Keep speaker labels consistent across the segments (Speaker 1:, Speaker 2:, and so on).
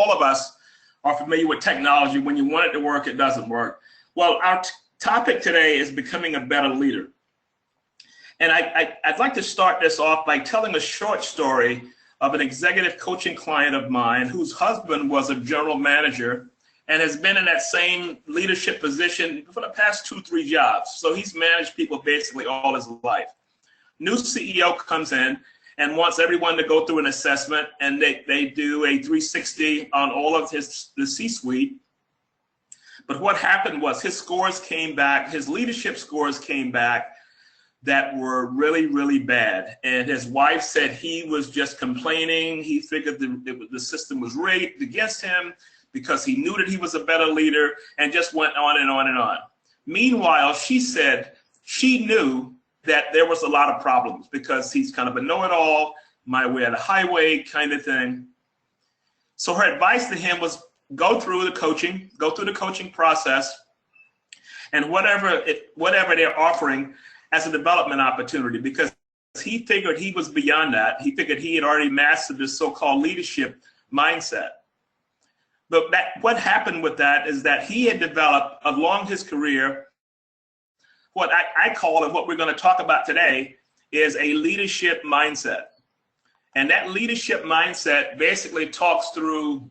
Speaker 1: all of us are familiar with technology. When you want it to work, it doesn't work. Well, our topic today is becoming a better leader. And I'd like to start this off by telling a short story of an executive coaching client of mine whose husband was a general manager and has been in that same leadership position for the past 2-3 jobs. So he's managed people basically all his life. New CEO comes in and wants everyone to go through an assessment, and they do a 360 on all of the C-suite. But what happened was his scores came back, his leadership scores came back that were really, really bad. And his wife said he was just complaining. He figured the system was rigged against him because he knew that he was a better leader, and just went on and on and on. Meanwhile, she said she knew that there was a lot of problems because he's kind of a know-it-all, my way or the highway kind of thing. So her advice to him was go through the coaching process, and whatever they're offering as a development opportunity, because he figured he was beyond that. He figured he had already mastered this so-called leadership mindset. But what happened with that is that he had developed along his career what I call, and what we're going to talk about today, is a leadership mindset. And that leadership mindset basically talks through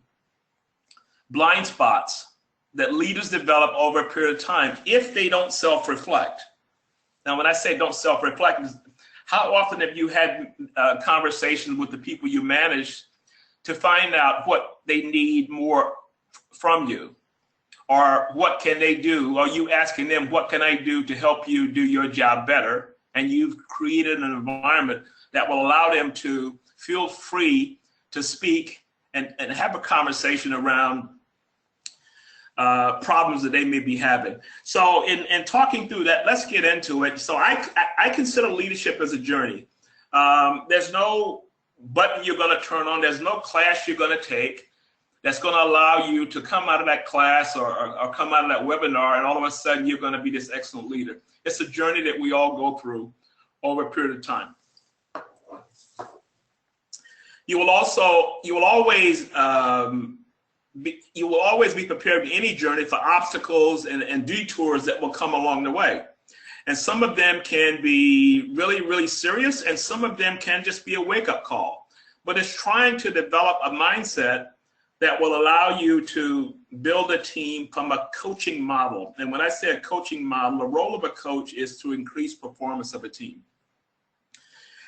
Speaker 1: blind spots that leaders develop over a period of time if they don't self-reflect. Now, when I say don't self-reflect, how often have you had conversations with the people you manage to find out what they need more from you? Or what can they do? Are you asking them, what can I do to help you do your job better? And you've created an environment that will allow them to feel free to speak and have a conversation around problems that they may be having. So in talking through that, let's get into it. So I consider leadership as a journey. There's no button you're going to turn on. There's no class you're going to take that's going to allow you to come out of that class or come out of that webinar and all of a sudden you're going to be this excellent leader. It's a journey that we all go through over a period of time. You will always be prepared in any journey for obstacles and detours that will come along the way. And some of them can be really, really serious, and some of them can just be a wake-up call. But it's trying to develop a mindset that will allow you to build a team from a coaching model. And when I say a coaching model, the role of a coach is to increase performance of a team.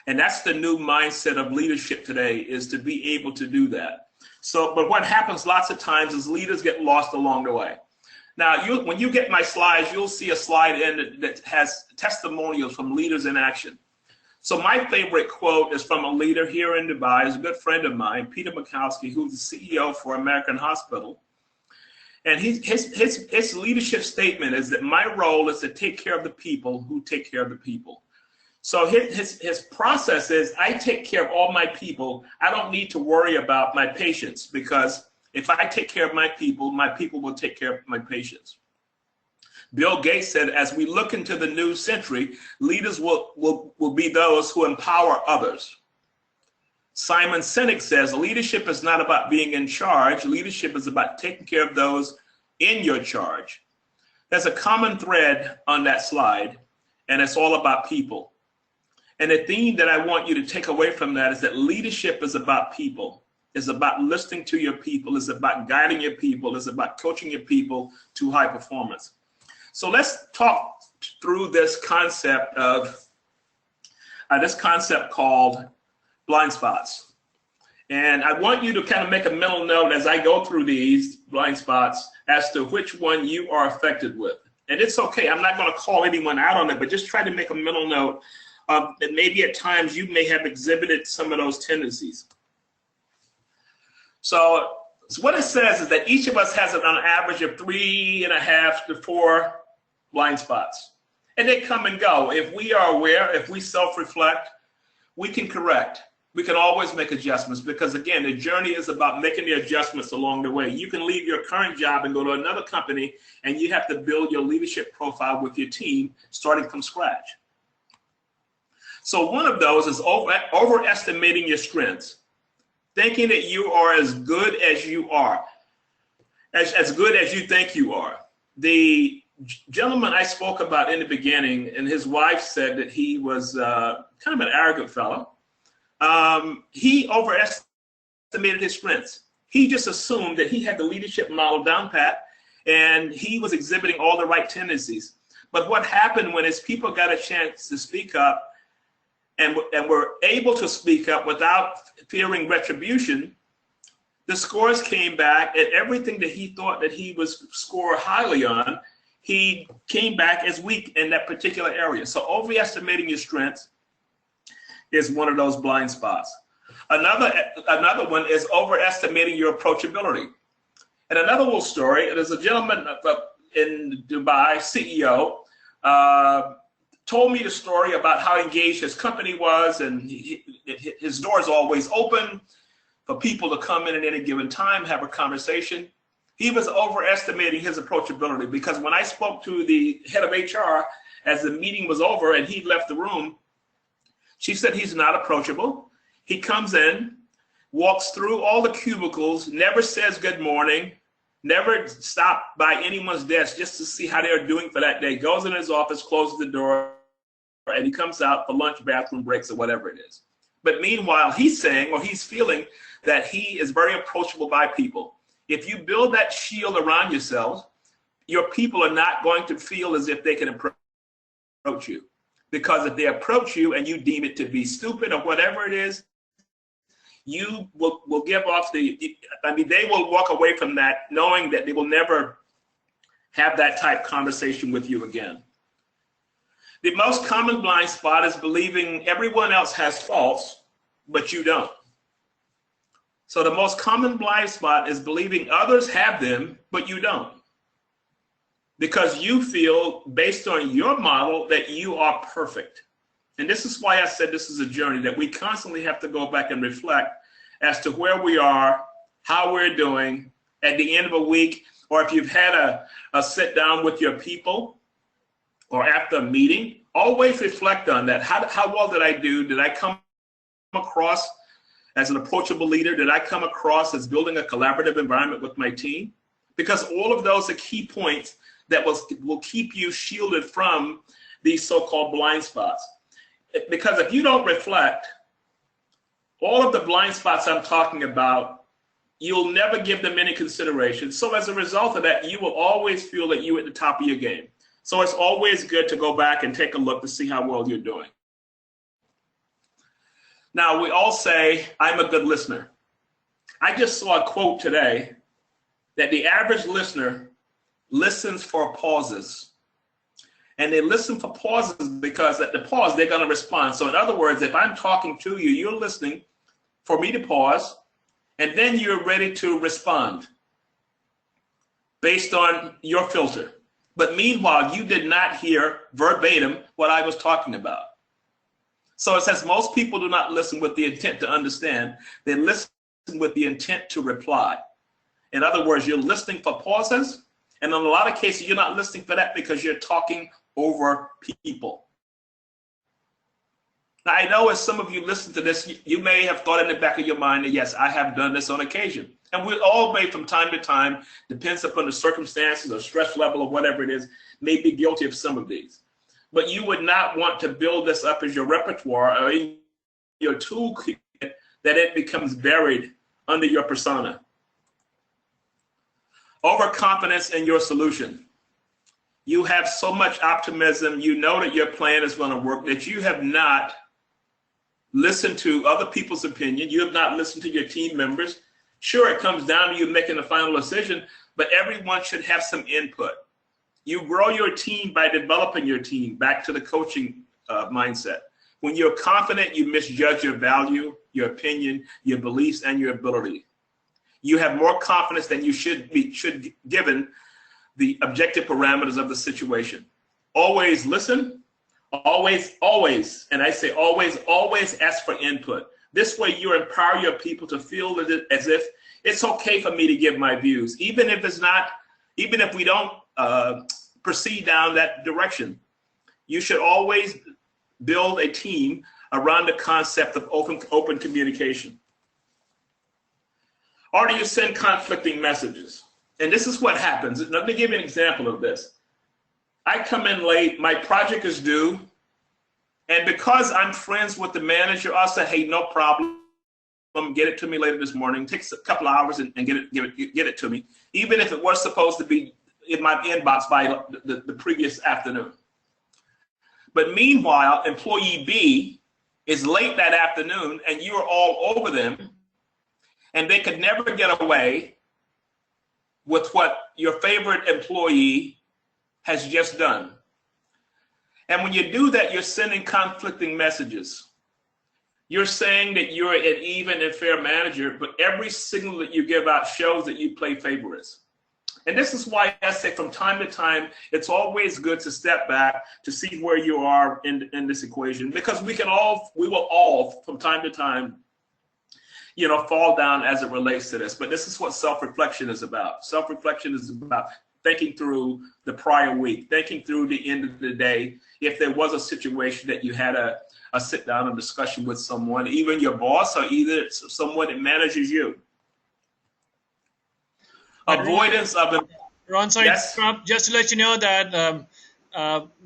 Speaker 1: And that's the new mindset of leadership today, is to be able to do that. So, but what happens lots of times is leaders get lost along the way. Now, when you get my slides, you'll see a slide in that has testimonials from leaders in action. So my favorite quote is from a leader here in Dubai. He's a good friend of mine, Peter Mikowski, who's the CEO for American Hospital. And his leadership statement is that my role is to take care of the people who take care of the people. So his process is, I take care of all my people. I don't need to worry about my patients, because if I take care of my people will take care of my patients. Bill Gates said, as we look into the new century, leaders will be those who empower others. Simon Sinek says, leadership is not about being in charge. Leadership is about taking care of those in your charge. There's a common thread on that slide, and it's all about people. And the theme that I want you to take away from that is that leadership is about people. It's about listening to your people. It's about guiding your people. It's about coaching your people to high performance. So let's talk through this concept called blind spots. And I want you to kind of make a mental note as I go through these blind spots as to which one you are affected with. And it's okay. I'm not going to call anyone out on it, but just try to make a mental note that maybe at times you may have exhibited some of those tendencies. So what it says is that each of us has an average of 3.5 to 4 blind spots. And they come and go. If we are aware, if we self-reflect, we can correct. We can always make adjustments, because again, the journey is about making the adjustments along the way. You can leave your current job and go to another company, and you have to build your leadership profile with your team starting from scratch. So one of those is overestimating your strengths. thinking that you are as good as you are, as good as you think you are. The gentleman I spoke about in the beginning, and his wife said that he was kind of an arrogant fellow. He overestimated his strengths. He just assumed that he had the leadership model down pat, and he was exhibiting all the right tendencies. But what happened when his people got a chance to speak up and were able to speak up without fearing retribution, the scores came back, and everything that he thought that he was scored highly on, he came back as weak in that particular area. So overestimating your strengths is one of those blind spots. Another one is overestimating your approachability. And another little story, there's a gentleman in Dubai, CEO, told me the story about how engaged his company was, and his door is always open for people to come in at any given time, have a conversation. He was overestimating his approachability, because when I spoke to the head of HR as the meeting was over and he left the room, she said he's not approachable. He comes in, walks through all the cubicles, never says good morning, never stopped by anyone's desk just to see how they're doing for that day, goes in his office, closes the door, and he comes out for lunch, bathroom breaks, or whatever it is. But meanwhile, he's saying, or he's feeling, that he is very approachable by people. If you build that shield around yourselves, your people are not going to feel as if they can approach you. Because if they approach you and you deem it to be stupid or whatever it is, you will give off they will walk away from that knowing that they will never have that type conversation with you again. The most common blind spot is believing everyone else has faults, but you don't. So the most common blind spot is believing others have them, but you don't. Because you feel, based on your model, that you are perfect. And this is why I said this is a journey, that we constantly have to go back and reflect as to where we are, how we're doing at the end of a week, or if you've had a sit down with your people or after a meeting, always reflect on that. How well did I do? Did I come across as an approachable leader? Did I come across as building a collaborative environment with my team? Because all of those are key points that will keep you shielded from these so-called blind spots. Because if you don't reflect, all of the blind spots I'm talking about, you'll never give them any consideration. So as a result of that, you will always feel that you're at the top of your game. So it's always good to go back and take a look to see how well you're doing. Now, we all say, I'm a good listener. I just saw a quote today that the average listener listens for pauses. And they listen for pauses because at the pause, they're going to respond. So in other words, if I'm talking to you, you're listening for me to pause, and then you're ready to respond based on your filter. But meanwhile, you did not hear verbatim what I was talking about. So it says most people do not listen with the intent to understand. They listen with the intent to reply. In other words, you're listening for pauses, and in a lot of cases, you're not listening for that because you're talking over people. Now, I know as some of you listen to this, you may have thought in the back of your mind that, yes, I have done this on occasion. And we all may from time to time, depends upon the circumstances or stress level or whatever it is, may be guilty of some of these. But you would not want to build this up as your repertoire or in your toolkit that it becomes buried under your persona. Overconfidence in your solution. You have so much optimism, you know that your plan is going to work, that you have not listened to other people's opinion. You have not listened to your team members. Sure, it comes down to you making the final decision, but everyone should have some input. You grow your team by developing your team, back to the coaching mindset. When you're confident, you misjudge your value, your opinion, your beliefs, and your ability. You have more confidence than you should given the objective parameters of the situation. Always listen, always, and I say always ask for input. This way you empower your people to feel as if it's okay for me to give my views, even if we don't proceed down that direction. You should always build a team around the concept of open communication. Or do you send conflicting messages? And this is what happens. Let me give you an example of this. I come in late, my project is due, and because I'm friends with the manager, I'll say, hey, no problem, get it to me later this morning. It takes a couple of hours and get it to me, even if it was supposed to be in my inbox by the previous afternoon. But meanwhile, employee B is late that afternoon, and you're all over them, and they could never get away with what your favorite employee has just done. And when you do that, you're sending conflicting messages. You're saying that you're an even and fair manager, but every signal that you give out shows that you play favorites. And this is why I say from time to time, it's always good to step back to see where you are in this equation, because we will all from time to time, fall down as it relates to this. But this is what self-reflection is about. Self-reflection is about thinking through the prior week, thinking through the end of the day. If there was a situation that you had a sit down and discussion with someone, even your boss or either someone that manages you. Avoidance of
Speaker 2: Ron, sorry,
Speaker 1: yes?
Speaker 2: Just to let you know that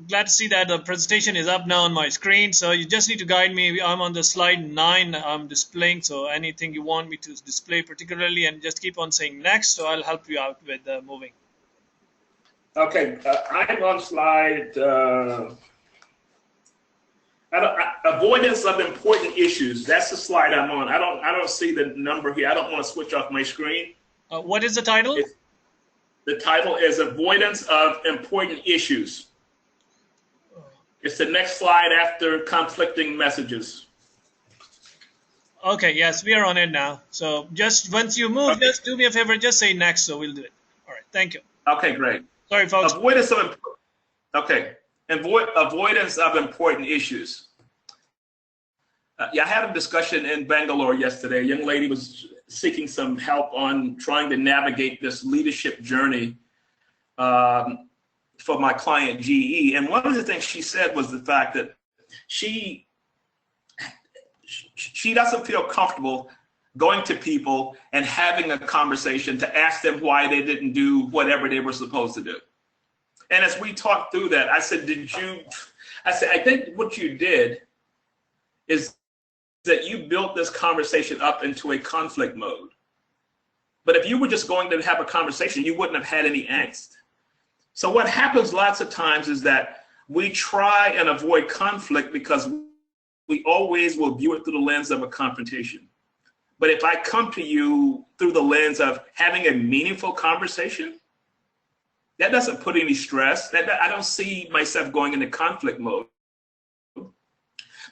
Speaker 2: glad to see that the presentation is up now on my screen. So you just need to guide me. I'm on the slide 9 I'm displaying. So anything you want me to display particularly, and just keep on saying next. So I'll help you out with moving.
Speaker 1: Okay, I'm on slide avoidance of important issues. That's the slide I'm on. I don't see the number here. I don't want to switch off my screen.
Speaker 2: What is the title?
Speaker 1: The title is Avoidance of Important Issues. It's the next slide after conflicting messages.
Speaker 2: Okay, yes, we are on it now. So just once you move,
Speaker 1: okay.
Speaker 2: Just do me a favor, just say next, so we'll do it. All right, thank you.
Speaker 1: Okay, great.
Speaker 2: Sorry, folks.
Speaker 1: Avoidance of important issues. I had a discussion in Bangalore yesterday. A young lady was seeking some help on trying to navigate this leadership journey for my client GE. And one of the things she said was the fact that she doesn't feel comfortable going to people and having a conversation to ask them why they didn't do whatever they were supposed to do. And as we talked through that, I said, I think what you did is that you built this conversation up into a conflict mode. But if you were just going to have a conversation, you wouldn't have had any angst. So what happens lots of times is that we try and avoid conflict because we always will view it through the lens of a confrontation. But if I come to you through the lens of having a meaningful conversation, that doesn't put any stress. I don't see myself going into conflict mode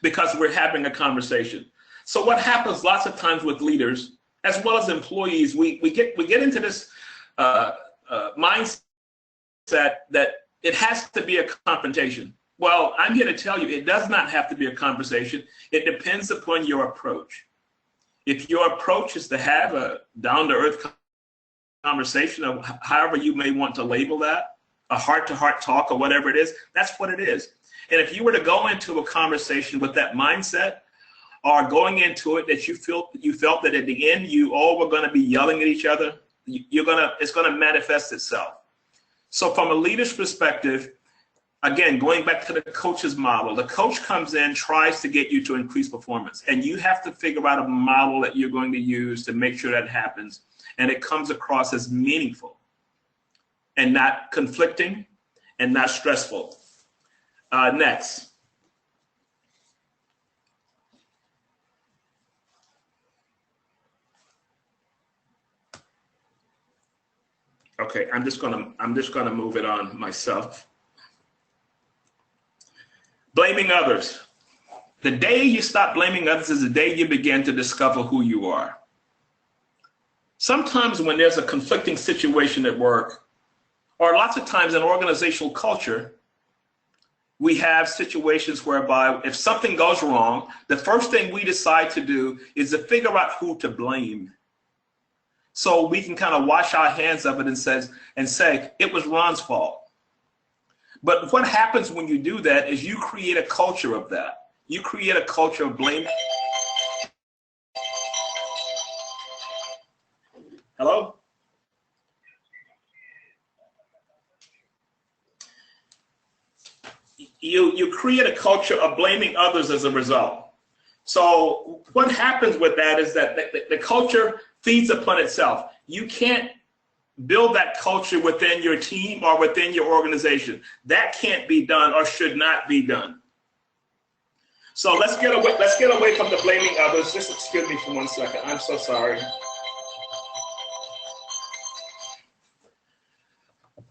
Speaker 1: because we're having a conversation. So what happens lots of times with leaders, as well as employees, we get into this mindset that it has to be a confrontation. Well, I'm here to tell you, it does not have to be a conversation. It depends upon your approach. If your approach is to have a down-to-earth conversation, or however you may want to label that, a heart-to-heart talk or whatever it is, that's what it is. And if you were to go into a conversation with that mindset, or going into it that you felt that at the end you all were going to be yelling at each other, it's going to manifest itself. So from a leader's perspective, again, going back to the coach's model, the coach comes in, tries to get you to increase performance, and you have to figure out a model that you're going to use to make sure that happens, and it comes across as meaningful and not conflicting and not stressful. Next. Okay, I'm just gonna move it on myself. Blaming others. The day you stop blaming others is the day you begin to discover who you are. Sometimes when there's a conflicting situation at work, or lots of times in organizational culture, we have situations whereby if something goes wrong, the first thing we decide to do is to figure out who to blame. So we can kind of wash our hands of it and say, it was Ron's fault. But what happens when you do that is you create a culture of that. You create a culture of blame. Hello? You create a culture of blaming others as a result. So what happens with that is that the culture feeds upon itself. You can't build that culture within your team or within your organization. That can't be done or should not be done. So let's get away from the blaming others. Just excuse me for 1 second. I'm so sorry.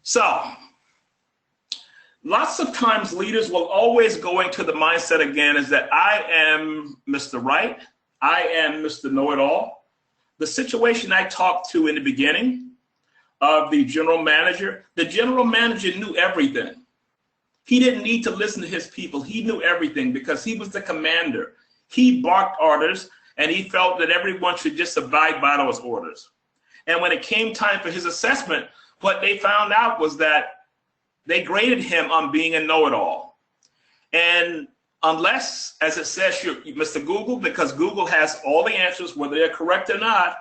Speaker 1: So lots of times leaders will always go into the mindset again is that I am Mr. Right. I am Mr. Know-it-all. The situation I talked to in the beginning of the general manager knew everything. He didn't need to listen to his people. He knew everything because he was the commander. He barked orders and he felt that everyone should just abide by those orders. And when it came time for his assessment, what they found out was that they graded him on being a know-it-all. And unless, as it says, you're Mr. Google, because Google has all the answers, whether they're correct or not,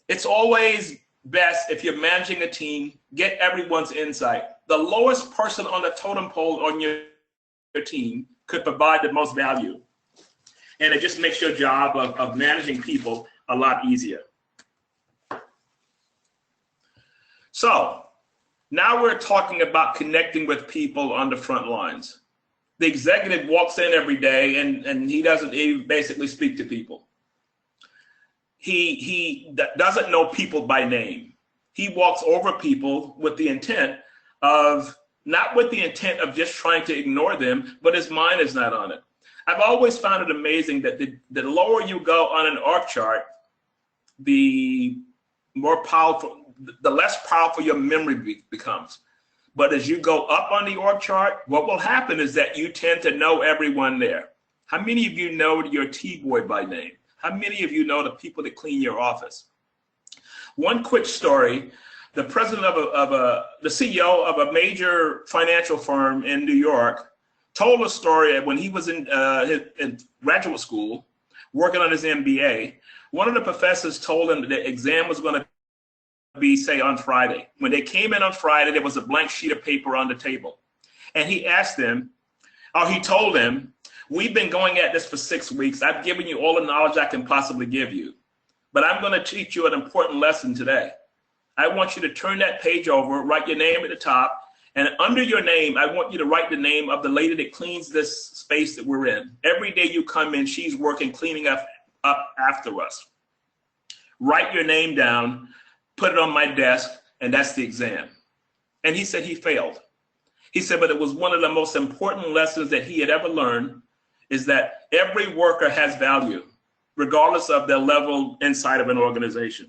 Speaker 1: it's always best if you're managing a team, get everyone's insight. The lowest person on the totem pole on your team could provide the most value. And it just makes your job of managing people a lot easier. So now we're talking about connecting with people on the front lines. The executive walks in every day and he doesn't even basically speak to people. He doesn't know people by name. He walks over people with the intent of, not with the intent of just trying to ignore them, but his mind is not on it. I've always found it amazing that the lower you go on an org chart, the more powerful, the less powerful your memory becomes. But as you go up on the org chart, what will happen is that you tend to know everyone there. How many of you know your T-boy by name? How many of you know the people that clean your office? One quick story, the president the CEO of a major financial firm in New York told a story when he was in graduate school, working on his MBA. One of the professors told him that the exam was going to be, say, on Friday. When they came in on Friday, there was a blank sheet of paper on the table. And he asked them, or he told them, we've been going at this for 6 weeks. I've given you all the knowledge I can possibly give you. But I'm going to teach you an important lesson today. I want you to turn that page over, write your name at the top, and under your name, I want you to write the name of the lady that cleans this space that we're in. Every day you come in, she's working, cleaning up after us. Write your name down, put it on my desk, and that's the exam. And he said he failed. He said, but it was one of the most important lessons that he had ever learned, is that every worker has value, regardless of their level inside of an organization.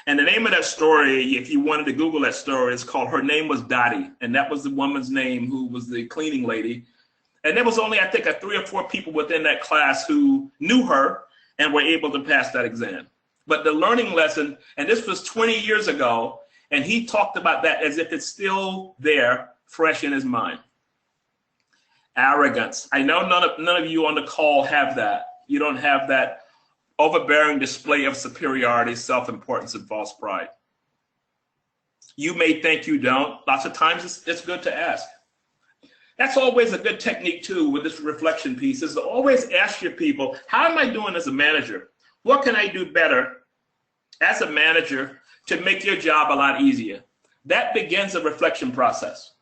Speaker 1: And the name of that story, if you wanted to Google that story, is called Her Name Was Dottie. And that was the woman's name who was the cleaning lady. And there was only, I think, 3 or 4 people within that class who knew her and were able to pass that exam. But the learning lesson, and this was 20 years ago, and he talked about that as if it's still there, fresh in his mind. Arrogance. I know none of you on the call have that. You don't have that overbearing display of superiority, self-importance, and false pride. You may think you don't. Lots of times it's good to ask. That's always a good technique too with this reflection piece, is to always ask your people, how am I doing as a manager? What can I do better as a manager to make your job a lot easier? That begins a reflection process.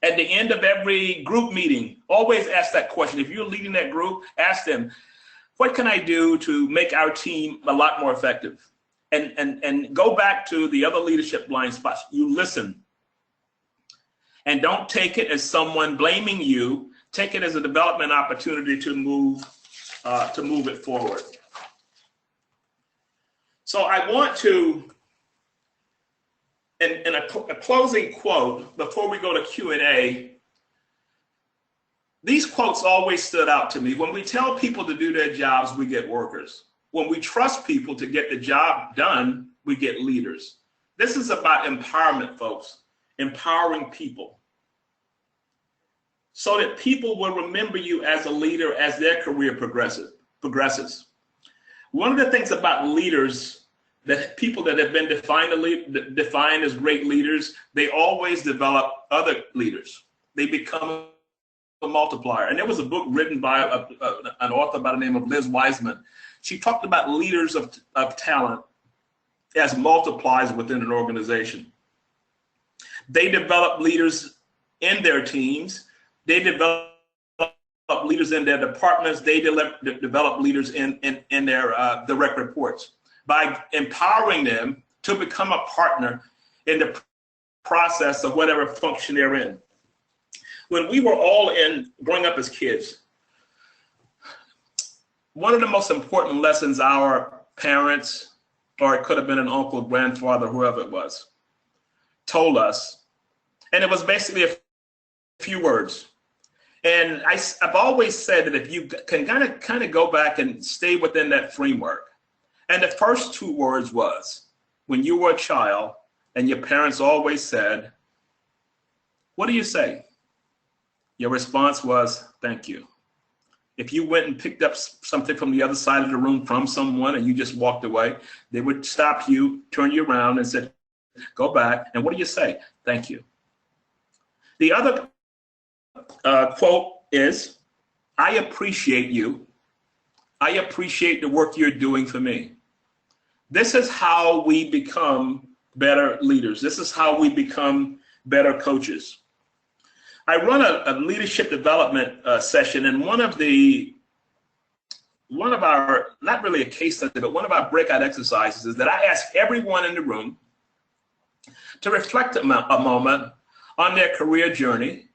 Speaker 1: At the end of every group meeting, always ask that question. If you're leading that group, ask them, what can I do to make our team a lot more effective? And go back to the other leadership blind spots. You listen. And don't take it as someone blaming you. Take it as a development opportunity to move it forward. So I want to, in a closing quote, before we go to Q&A, these quotes always stood out to me. When we tell people to do their jobs, we get workers. When we trust people to get the job done, we get leaders. This is about empowerment, folks, empowering people so that people will remember you as a leader as their career progresses. One of the things about leaders that people that have been defined as great leaders, they always develop other leaders. They become a multiplier. And there was a book written by an author by the name of Liz Wiseman. She talked about leaders of talent as multipliers within an organization. They develop leaders in their teams. They develop leaders in their departments. They develop leaders in their direct reports by empowering them to become a partner in the process of whatever function they're in. When we were all growing up as kids, one of the most important lessons our parents, or it could have been an uncle, grandfather, whoever it was, told us, and it was basically a few words. And I've always said that if you can kind of go back and stay within that framework, and the first two words was, when you were a child and your parents always said, what do you say? Your response was, thank you. If you went and picked up something from the other side of the room from someone and you just walked away, they would stop you, turn you around and said, go back. And what do you say? Thank you. The other quote is, I appreciate you. I appreciate the work you're doing for me. This is how we become better leaders. This is how we become better coaches. I run a leadership development session, and one of our, not really a case study, but one of our breakout exercises is that I ask everyone in the room to reflect a moment on their career journey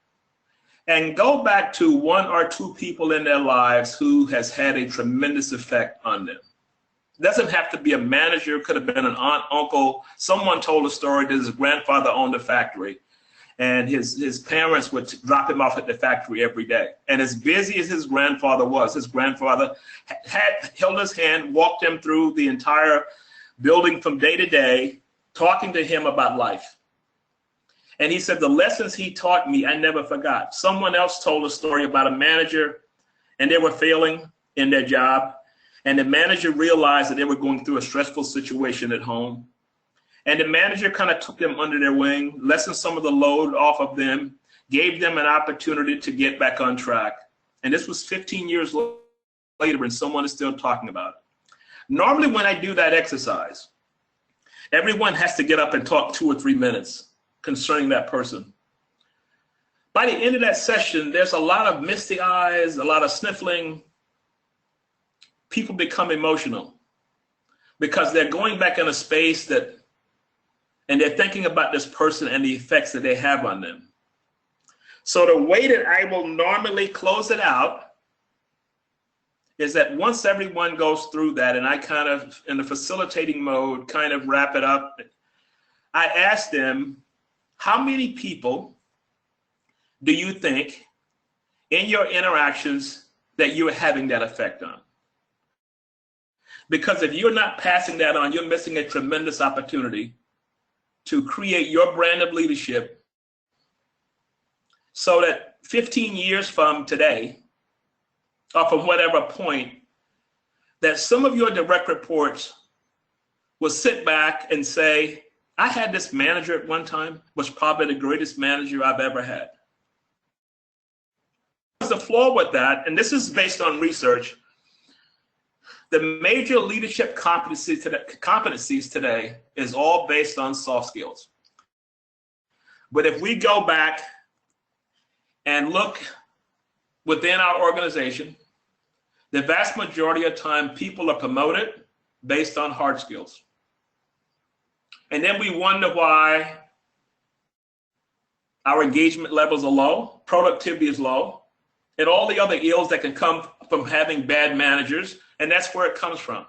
Speaker 1: and go back to one or two people in their lives who has had a tremendous effect on them. It doesn't have to be a manager, could have been an aunt, uncle. Someone told a story that his grandfather owned a factory, and his parents would drop him off at the factory every day. And as busy as his grandfather was, his grandfather had held his hand, walked him through the entire building from day to day, talking to him about life. And he said, the lessons he taught me, I never forgot. Someone else told a story about a manager, and they were failing in their job. And the manager realized that they were going through a stressful situation at home. And the manager kind of took them under their wing, lessened some of the load off of them, gave them an opportunity to get back on track. And this was 15 years later, and someone is still talking about it. Normally when I do that exercise, everyone has to get up and talk 2 or 3 minutes concerning that person. By the end of that session, there's a lot of misty eyes, a lot of sniffling. People become emotional because they're going back in a space and they're thinking about this person and the effects that they have on them. So the way that I will normally close it out is that once everyone goes through that, and I kind of, in the facilitating mode, kind of wrap it up, I ask them, how many people do you think in your interactions that you're having that effect on? Because if you're not passing that on, you're missing a tremendous opportunity to create your brand of leadership so that 15 years from today, or from whatever point, that some of your direct reports will sit back and say, I had this manager at one time, was probably the greatest manager I've ever had. The flaw with that, and this is based on research, the major leadership competencies today is all based on soft skills. But if we go back and look within our organization, the vast majority of time people are promoted based on hard skills. And then we wonder why our engagement levels are low, productivity is low, and all the other ills that can come from having bad managers, and that's where it comes from.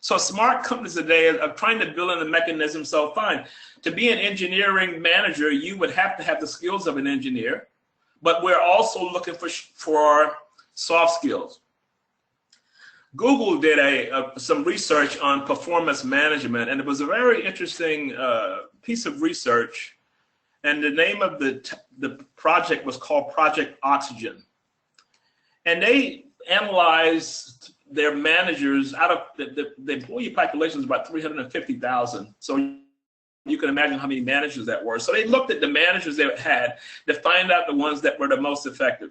Speaker 1: So smart companies today are trying to build in the mechanism. So fine, to be an engineering manager, you would have to have the skills of an engineer, but we're also looking for soft skills. Google did some research on performance management, and it was a very interesting piece of research. And the name of the project was called Project Oxygen. And they analyzed their managers, out of the employee population is about 350,000. So you can imagine how many managers that were. So they looked at the managers they had to find out the ones that were the most effective.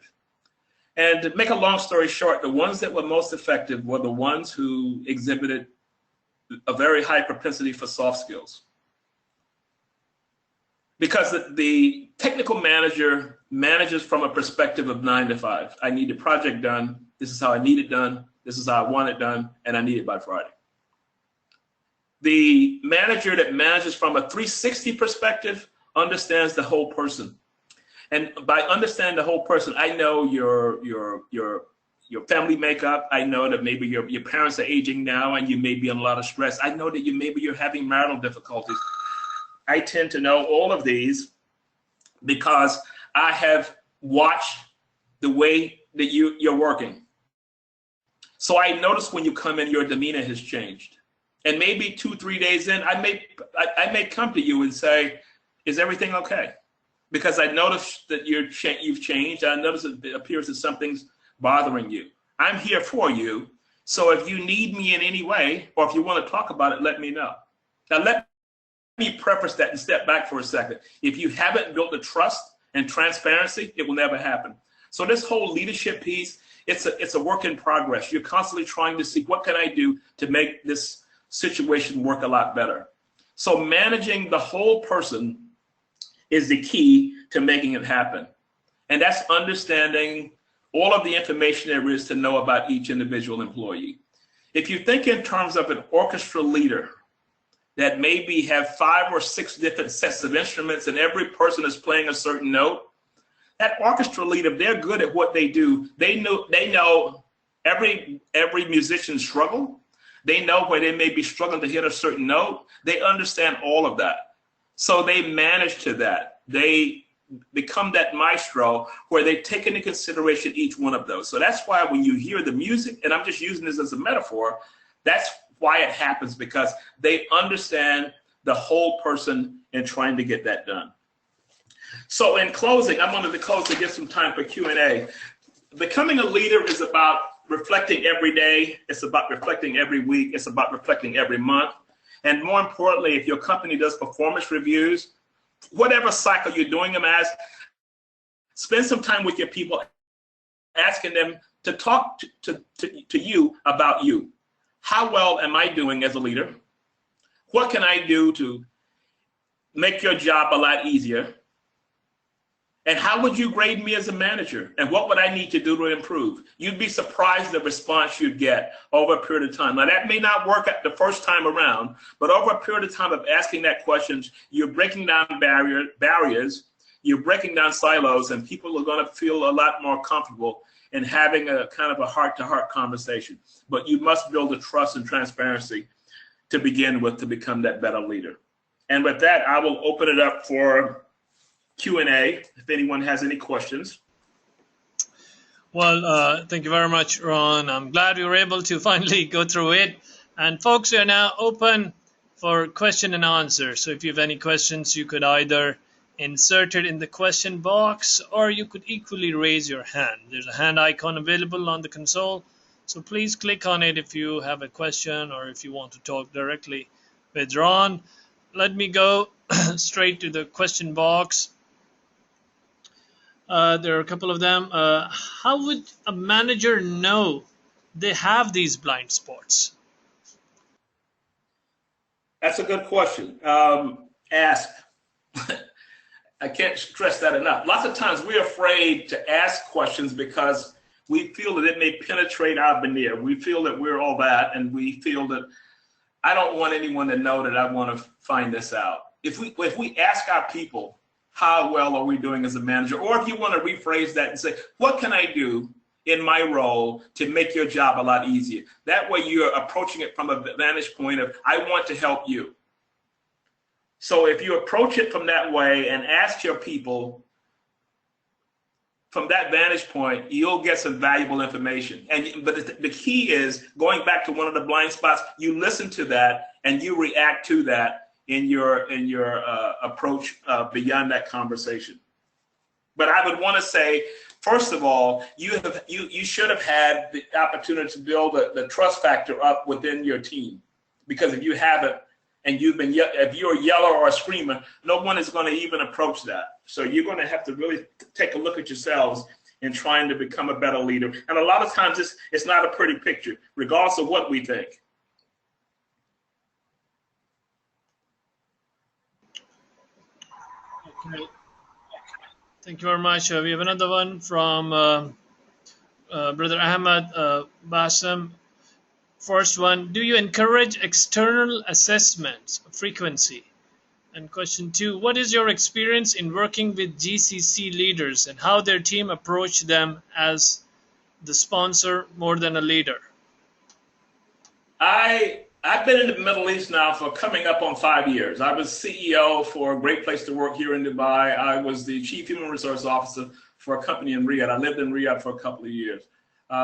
Speaker 1: And to make a long story short, the ones that were most effective were the ones who exhibited a very high propensity for soft skills. Because the technical manager manages from a perspective of 9 to 5. I need the project done. This is how I need it done. This is how I want it done. And I need it by Friday. The manager that manages from a 360 perspective understands the whole person. And by understanding the whole person, I know your family makeup. I know that maybe your parents are aging now and you may be in a lot of stress. I know that maybe you're having marital difficulties. I tend to know all of these because I have watched the way that you're working. So I notice when you come in, your demeanor has changed. And maybe 2-3 days in, I may come to you and say, is everything okay? Because I noticed that you've changed. I notice it appears that something's bothering you. I'm here for you. So if you need me in any way, or if you want to talk about it, let me know. Now let me preface that and step back for a second. If you haven't built the trust and transparency, it will never happen. So this whole leadership piece, it's a work in progress. You're constantly trying to see, what can I do to make this situation work a lot better? So managing the whole person is the key to making it happen. And that's understanding all of the information there is to know about each individual employee. If you think in terms of an orchestra leader that maybe have 5 or 6 different sets of instruments and every person is playing a certain note, that orchestra leader, if they're good at what they do, they know every musician's struggle. They know where they may be struggling to hit a certain note. They understand all of that. So they manage to that. They become that maestro where they take into consideration each one of those. So that's why when you hear the music, and I'm just using this as a metaphor, that's why it happens, because they understand the whole person in trying to get that done. So in closing, I wanted to close to give some time for Q&A. Becoming a leader is about reflecting every day. It's about reflecting every week. It's about reflecting every month. And more importantly, if your company does performance reviews, whatever cycle you're doing them as, spend some time with your people, asking them to talk to you about you. How well am I doing as a leader? What can I do to make your job a lot easier? And how would you grade me as a manager? And what would I need to do to improve? You'd be surprised the response you'd get over a period of time. Now, that may not work at the first time around, but over a period of time of asking that questions, you're breaking down barriers, you're breaking down silos, and people are going to feel a lot more comfortable in having a kind of a heart-to-heart conversation. But you must build a trust and transparency to begin with to become that better leader. And with that, I will open it up for Q&A if anyone has any questions.
Speaker 2: Well, thank you very much, Ron. I'm glad we were able to finally go through it. And folks, we are now open for question and answer. So if you have any questions, you could either insert it in the question box, or you could equally raise your hand. There's a hand icon available on the console. So please click on it if you have a question or if you want to talk directly with Ron. Let me go straight to the question box. There are a couple of them. How would a manager know they have these blind spots?
Speaker 1: That's a good question. Ask. I can't stress that enough. Lots of times we're afraid to ask questions because we feel that it may penetrate our veneer. We feel that we're all that, and we feel that I don't want anyone to know that I want to find this out. If we ask our people, how well are we doing as a manager? Or if you want to rephrase that and say, what can I do in my role to make your job a lot easier? That way you're approaching it from a vantage point of, I want to help you. So if you approach it from that way and ask your people from that vantage point, you'll get some valuable information. But the key is, going back to one of the blind spots, you listen to that and you react to that in your approach beyond that conversation. But I would want to say, first of all, you should have had the opportunity to build the trust factor up within your team, because if you haven't, and if you're a yeller or a screamer, no one is going to even approach that. So you're going to have to really take a look at yourselves in trying to become a better leader. And a lot of times it's not a pretty picture, regardless of what we think.
Speaker 2: Okay. Thank you very much. We have another one from Brother Ahmad Bassam. First one, do you encourage external assessments frequency? And question 2, what is your experience in working with GCC leaders and how their team approached them as the sponsor more than a leader?
Speaker 1: I've been in the Middle East now for coming up on 5 years. I was CEO for a great place to work here in Dubai. I was the chief human resource officer for a company in Riyadh. I lived in Riyadh for a couple of years.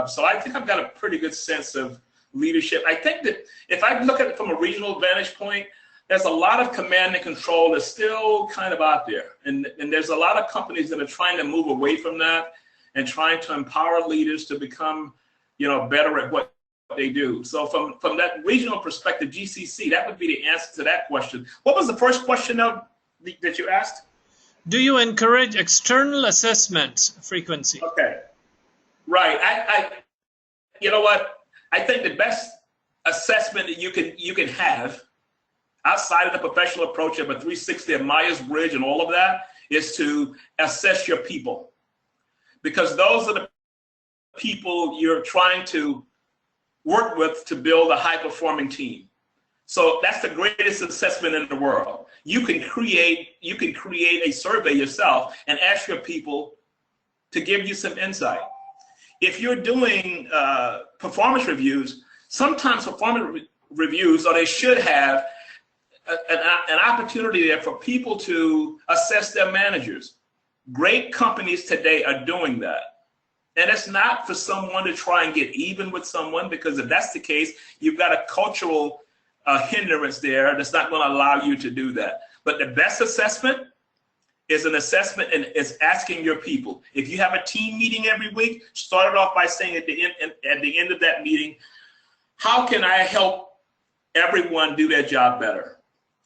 Speaker 1: So I think I've got a pretty good sense of leadership. I think that if I look at it from a regional vantage point, there's a lot of command and control that's still kind of out there. And there's a lot of companies that are trying to move away from that and trying to empower leaders to become, better at what they do. So from that regional perspective, GCC, that would be the answer to that question. What was the first question that you asked?
Speaker 2: Do you encourage external assessments frequency?
Speaker 1: Okay, right. You know what? I think the best assessment that you can have outside of the professional approach of a 360 of Myers-Briggs and all of that is to assess your people, because those are the people you're trying to work with to build a high-performing team. So that's the greatest assessment in the world. You can create a survey yourself and ask your people to give you some insight. If you're doing performance reviews, sometimes performance reviews, or they should have an opportunity there for people to assess their managers. Great companies today are doing that. And it's not for someone to try and get even with someone, because if that's the case, you've got a cultural hindrance there that's not going to allow you to do that. But the best assessment is an assessment, and it's asking your people. If you have a team meeting every week, start it off by saying at the end of that meeting, how can I help everyone do their job better?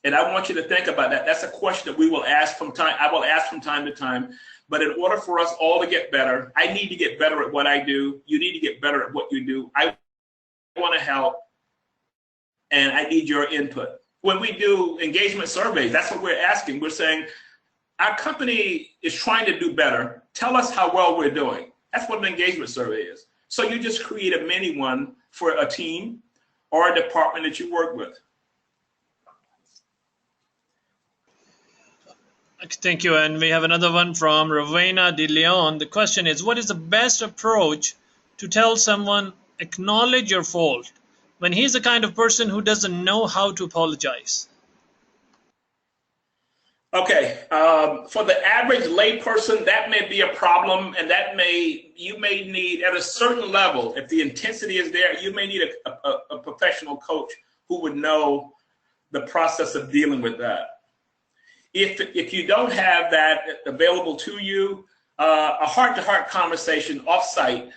Speaker 1: And I want you to think about that. That's a question that I will ask from time to time. But in order for us all to get better, I need to get better at what I do. You need to get better at what you do. I want to help, and I need your input. When we do engagement surveys, that's what we're asking. We're saying, our company is trying to do better. Tell us how well we're doing. That's what an engagement survey is. So you just create a mini one for a team or a department that you work with.
Speaker 2: Thank you. And we have another one from Rowena de Leon. The question is, what is the best approach to tell someone acknowledge your fault when he's the kind of person who doesn't know how to apologize?
Speaker 1: Okay, for the average layperson, that may be a problem, and you may need, at a certain level, if the intensity is there, you may need a professional coach who would know the process of dealing with that. If you don't have that available to you, a heart-to-heart conversation off-site,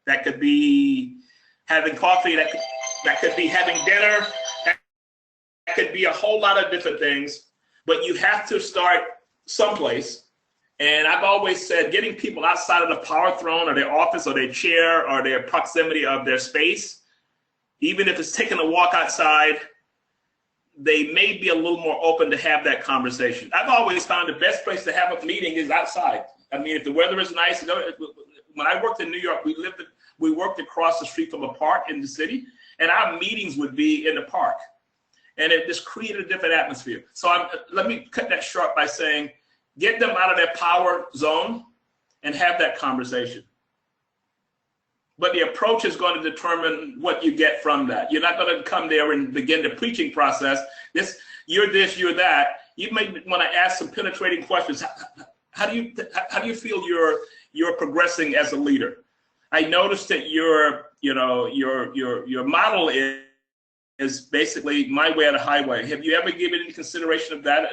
Speaker 1: that could be having coffee, that could be having dinner, that could be a whole lot of different things. But you have to start someplace. And I've always said, getting people outside of the power throne or their office or their chair or their proximity of their space, even if it's taking a walk outside, they may be a little more open to have that conversation. I've always found the best place to have a meeting is outside. I mean, if the weather is nice, when I worked in New York, we worked across the street from a park in the city, and our meetings would be in the park. And it just created a different atmosphere. So let me cut that short by saying, get them out of their power zone and have that conversation. But the approach is going to determine what you get from that. You're not going to come there and begin the preaching process. You're this, you're that. You may want to ask some penetrating questions. How do you feel you're progressing as a leader? I noticed that your model is is basically my way or the highway. Have you ever given any consideration of that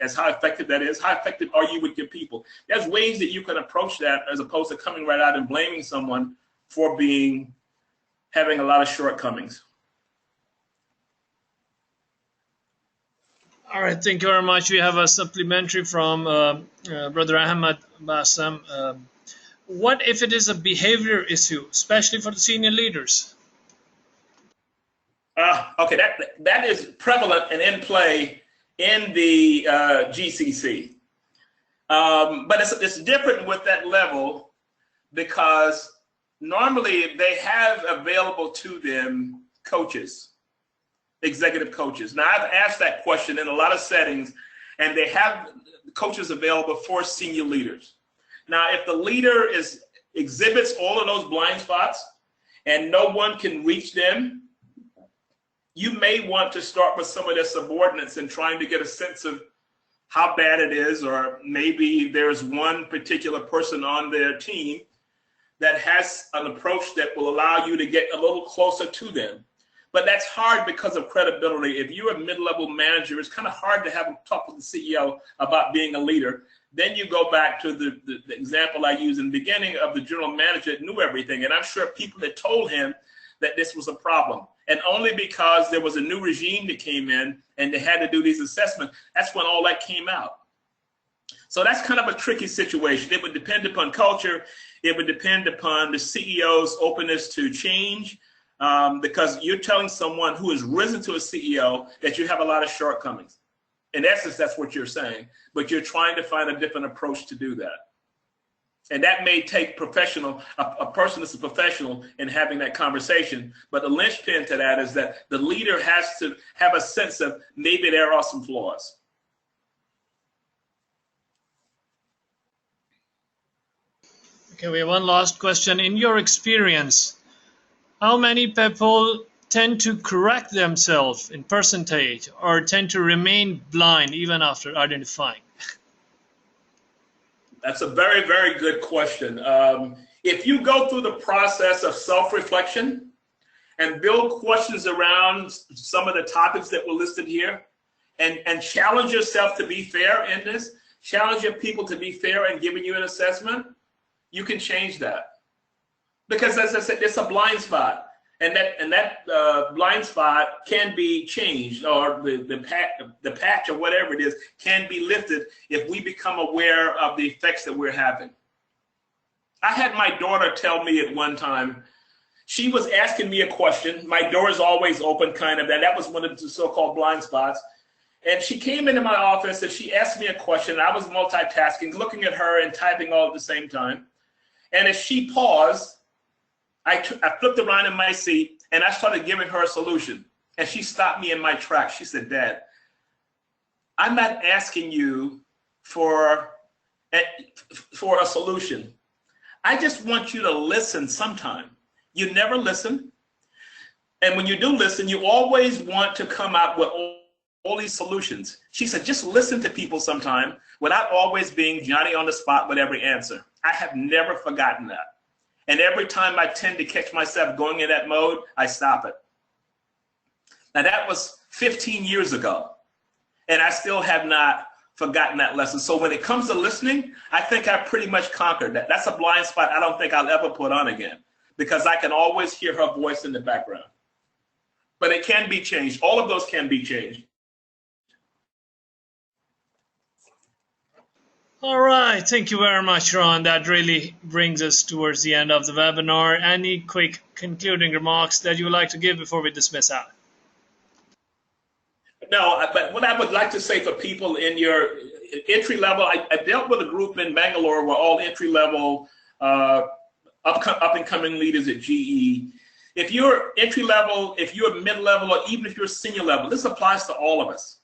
Speaker 1: as how effective that is? How effective are you with your people? There's ways that you can approach that as opposed to coming right out and blaming someone for having a lot of shortcomings.
Speaker 2: All right, thank you very much. We have a supplementary from Brother Ahmad Bassam. What if it is a behavior issue, especially for the senior leaders?
Speaker 1: Okay, that is prevalent and in play in the GCC. But it's different with that level because normally they have available to them coaches, executive coaches. Now, I've asked that question in a lot of settings, and they have coaches available for senior leaders. Now, if the leader exhibits all of those blind spots and no one can reach them, you may want to start with some of their subordinates and trying to get a sense of how bad it is, or maybe there's one particular person on their team that has an approach that will allow you to get a little closer to them. But that's hard because of credibility. If you're a mid-level manager, it's kind of hard to have them talk with the CEO about being a leader. Then you go back to the example I used in the beginning of the general manager that knew everything. And I'm sure people that told him that this was a problem. And only because there was a new regime that came in and they had to do these assessments, that's when all that came out. So that's kind of a tricky situation. It would depend upon culture. It would depend upon the CEO's openness to change, because you're telling someone who has risen to a CEO that you have a lot of shortcomings. In essence, that's what you're saying, but you're trying to find a different approach to do that. And that may take a person that's a professional in having that conversation. But the linchpin to that is that the leader has to have a sense of maybe there are some flaws.
Speaker 2: Okay, we have one last question. In your experience, how many people tend to correct themselves in percentage or tend to remain blind even after identifying?
Speaker 1: That's a very, very good question. If you go through the process of self-reflection and build questions around some of the topics that were listed here, and challenge yourself to be fair in this, challenge your people to be fair in giving you an assessment, you can change that. Because as I said, it's a blind spot. And that blind spot can be changed, or the patch or whatever it is can be lifted if we become aware of the effects that we're having. I had my daughter tell me at one time, she was asking me a question. My door is always open, kind of, and that was one of the so-called blind spots. And she came into my office and she asked me a question. I was multitasking, looking at her and typing all at the same time. And as she paused, I flipped around in my seat and I started giving her a solution. And she stopped me in my tracks. She said, "Dad, I'm not asking you for a solution. I just want you to listen sometime. You never listen. And when you do listen, you always want to come out with all these solutions." She said, "Just listen to people sometime without always being Johnny on the spot with every answer." I have never forgotten that. And every time I tend to catch myself going in that mode, I stop it. Now, that was 15 years ago, and I still have not forgotten that lesson. So when it comes to listening, I think I pretty much conquered that. That's a blind spot I don't think I'll ever put on again, because I can always hear her voice in the background. But it can be changed. All of those can be changed.
Speaker 2: All right, thank you very much, Ron. That really brings us towards the end of the webinar. Any quick concluding remarks that you would like to give before we dismiss out?
Speaker 1: No, but what I would like to say for people in your entry level, I dealt with a group in Bangalore where all entry level up and coming leaders at GE. If you're entry level, if you're mid level, or even if you're senior level, this applies to all of us.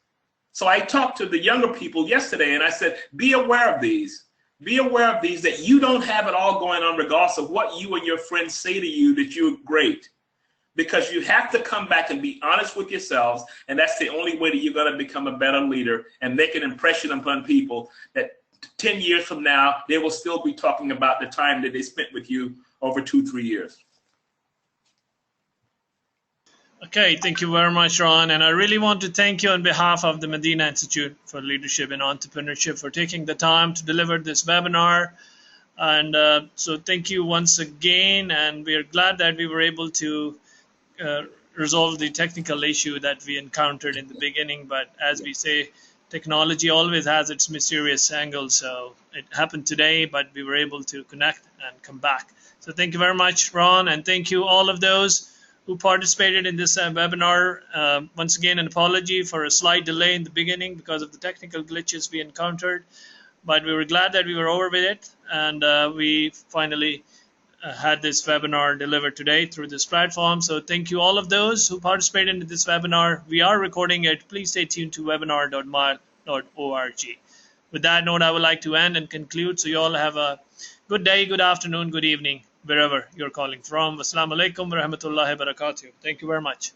Speaker 1: So I talked to the younger people yesterday and I said, be aware of these. Be aware of these, that you don't have it all going on regardless of what you and your friends say to you that you're great. Because you have to come back and be honest with yourselves, and that's the only way that you're going to become a better leader and make an impression upon people that 10 years from now, they will still be talking about the time that they spent with you over 2-3 years.
Speaker 2: Okay, thank you very much, Ron. And I really want to thank you on behalf of the Madinah Institute for Leadership and Entrepreneurship for taking the time to deliver this webinar. And so thank you once again. And we are glad that we were able to uh, resolve the technical issue that we encountered in the beginning. But as we say, technology always has its mysterious angle. So it happened today, but we were able to connect and come back. So thank you very much, Ron, and thank you all of those who participated in this webinar. Once again, an apology for a slight delay in the beginning because of the technical glitches we encountered, but we were glad that we were over with it, and we finally had this webinar delivered today through this platform. So thank you all of those who participated in this webinar. We are recording it. Please stay tuned to webinar.mile.org. With that note, I would like to end and conclude. So you all have a good day, good afternoon, good evening, wherever you're calling from. Assalamu alaikum wa rahmatullahi wa barakatuh. Thank you very much.